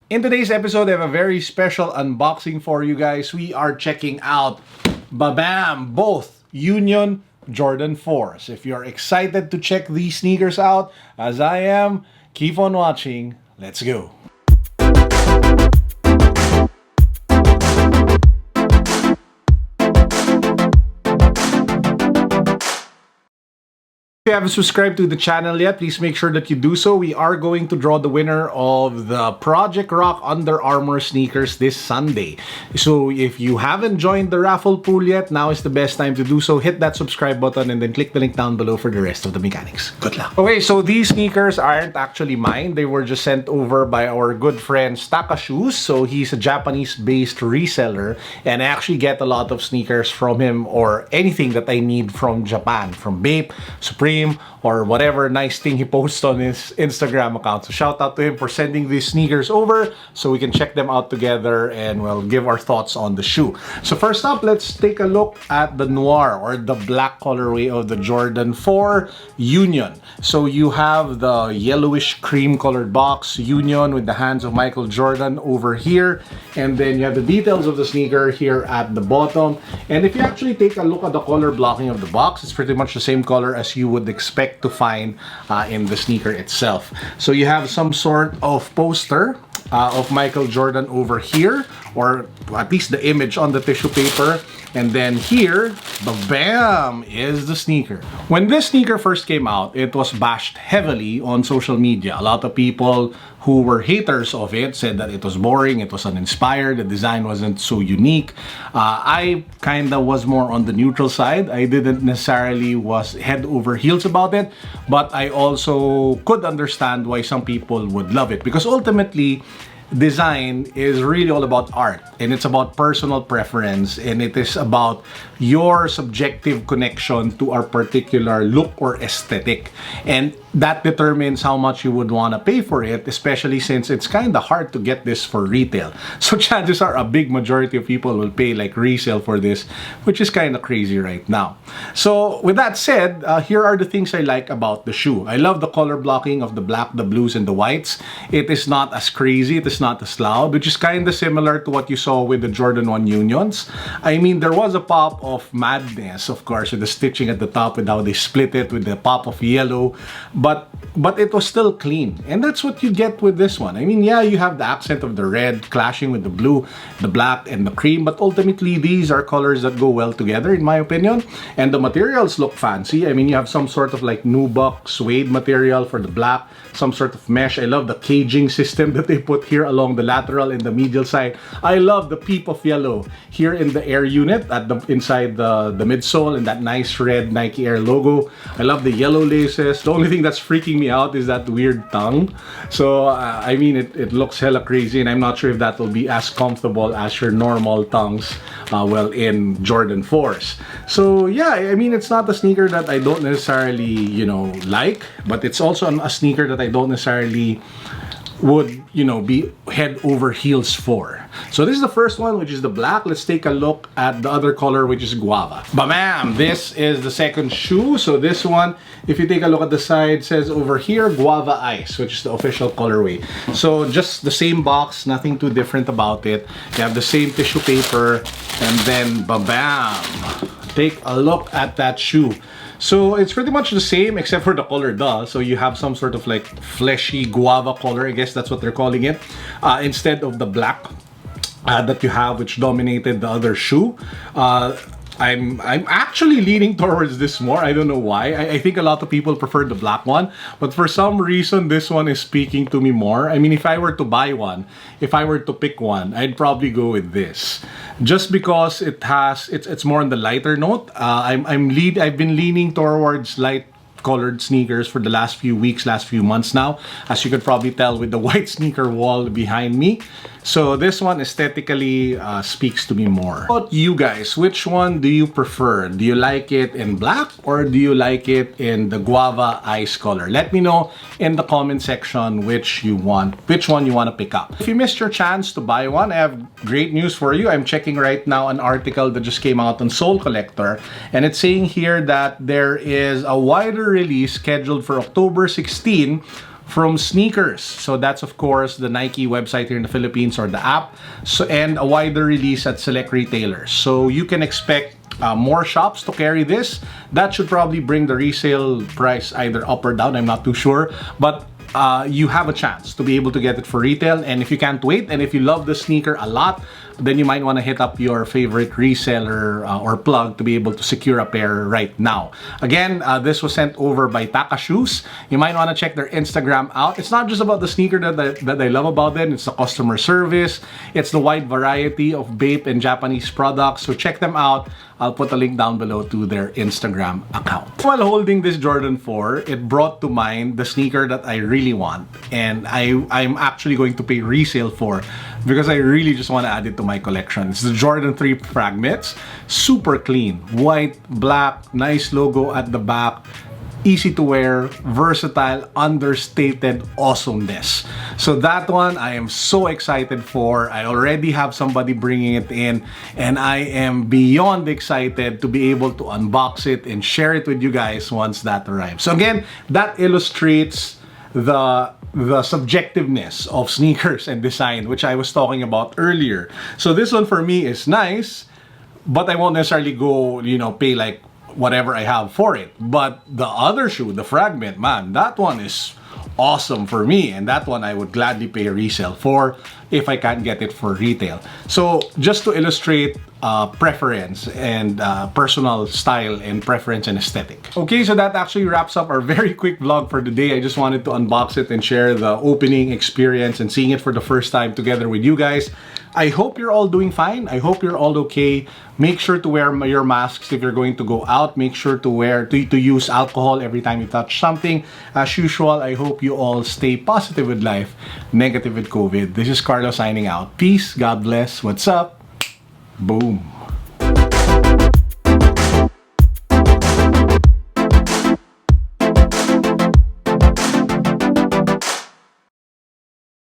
In today's episode, I have a very special unboxing for you guys. We are checking out, babam, both Union Jordan 4s. If you're excited to check these sneakers out, as I am, keep on watching. Let's go. If you haven't subscribed to the channel yet, please make sure that you do so. We are going to draw the winner of the Project Rock Under Armour sneakers this Sunday. So if you haven't joined the raffle pool yet, now is the best time to do so. Hit that subscribe button and then click the link down below for the rest of the mechanics. Good luck. Okay, so these sneakers aren't actually mine. They were just sent over by our good friend Staka Shoes. So he's a Japanese-based reseller, and I actually get a lot of sneakers from him or anything that I need from Japan, from Bape, Supreme, or whatever nice thing he posts on his Instagram account. So shout out to him for sending these sneakers over so we can check them out together and we'll give our thoughts on the shoe. So first up, let's take a look at the Noir, or the black colorway of the Jordan 4 Union. So you have the yellowish cream colored box, Union, with the hands of Michael Jordan over here, and then you have the details of the sneaker here at the bottom. And if you actually take a look at the color blocking of the box, it's pretty much the same color as you would expect to find in the sneaker itself. So you have some sort of poster of Michael Jordan over here, or at least the image on the tissue paper. And then here, bam, is the sneaker. When this sneaker first came out, it was bashed heavily on social media. A lot of people who were haters of it said that it was boring, it was uninspired, the design wasn't so unique. I kinda was more on the neutral side. I didn't necessarily was head over heels about it, but I also could understand why some people would love it, because ultimately, design is really all about art, and it's about personal preference, and it is about your subjective connection to a particular look or aesthetic, and that determines how much you would want to pay for it, especially since it's kind of hard to get this for retail. So chances are a big majority of people will pay like resale for this, which is kind of crazy right now. So with that said, here are the things I like about the shoe. I love the color blocking of the black, the blues, and the whites. It is not as crazy, it is not as loud, which is kind of similar to what you saw with the Jordan 1 Unions. I mean, there was a pop of madness, of course, with the stitching at the top and how they split it with the pop of yellow, but it was still clean, and that's what you get with this one. I mean, yeah, you have the accent of the red clashing with the blue, the black, and the cream, but ultimately these are colors that go well together, in my opinion. And the materials look fancy. I mean, you have some sort of like nubuck suede material for the black, some sort of mesh. I love the caging system that they put here along the lateral and the medial side. I love the peep of yellow here in the Air unit at the inside the midsole, and that nice red Nike Air logo. I love the yellow laces. The only thing that's freaking me out is that weird tongue. So I mean, it looks hella crazy, and I'm not sure if that will be as comfortable as your normal tongues well in Jordan 4s. So yeah, I mean, it's not a sneaker that I don't necessarily, you know, like, but it's also a sneaker that I don't necessarily would, you know, be head over heels for. So this is the first one, which is the black. Let's take a look at the other color, which is guava. Bam! This is the second shoe. So this one, if you take a look at the side, says over here Guava Ice, which is the official colorway. So just the same box, nothing too different about it. You have the same tissue paper, and then bam! Take a look at that shoe. So it's pretty much the same except for the color, duh. So you have some sort of like fleshy guava color, I guess that's what they're calling it, instead of the black that you have, which dominated the other shoe. I'm actually leaning towards this more. I don't know why. I think a lot of people prefer the black one, but for some reason this one is speaking to me more. I mean, if I were to buy one, if I were to pick one, I'd probably go with this, just because it's more on the lighter note. I've been leaning towards light colored sneakers for the last few weeks, last few months now, as you could probably tell with the white sneaker wall behind me. So this one aesthetically speaks to me more. How about you guys? Which one do you prefer? Do you like it in black, or do you like it in the Guava Ice color? Let me know in the comment section which one you want to pick up. If you missed your chance to buy one, I have great news for you. I'm checking right now an article that just came out on Soul Collector, and it's saying here that there is a wider release scheduled for October 16 from sneakers. So that's of course the Nike website here in the Philippines or the app. So, and a wider release at select retailers. So you can expect more shops to carry this. That should probably bring the resale price either up or down. I'm not too sure, but you have a chance to be able to get it for retail. And if you can't wait, and if you love the sneaker a lot, then you might want to hit up your favorite reseller or plug to be able to secure a pair right now. Again, this was sent over by Taka Shoes. You might want to check their Instagram out. It's not just about the sneaker that I love about them. It's the customer service. It's the wide variety of Bape and Japanese products. So check them out. I'll put a link down below to their Instagram account. While holding this Jordan 4, it brought to mind the sneaker that I really want, and I'm actually going to pay resale for because I really just want to add it to my collection. It's the Jordan 3 Fragments. Super clean. White, black, nice logo at the back. Easy to wear, versatile, understated awesomeness. So that one I am so excited for. I already have somebody bringing it in, and I am beyond excited to be able to unbox it and share it with you guys once that arrives. So again, that illustrates the subjectiveness of sneakers and design, which I was talking about earlier. So this one for me is nice, but I won't necessarily go, pay like whatever I have for it. But the other shoe, the Fragment, man, that one is awesome for me, and that one I would gladly pay resale for if I can't get it for retail. So just to illustrate preference and personal style and preference and aesthetic. Okay, so that actually wraps up our very quick vlog for today. I just wanted to unbox it and share the opening experience and seeing it for the first time together with you guys. I hope you're all doing fine. I hope you're all okay. Make sure to wear your masks if you're going to go out. Make sure to use alcohol every time you touch something. As usual, I hope you all stay positive with life, negative with COVID. This is Carlo signing out. Peace, God bless. What's up? Boom.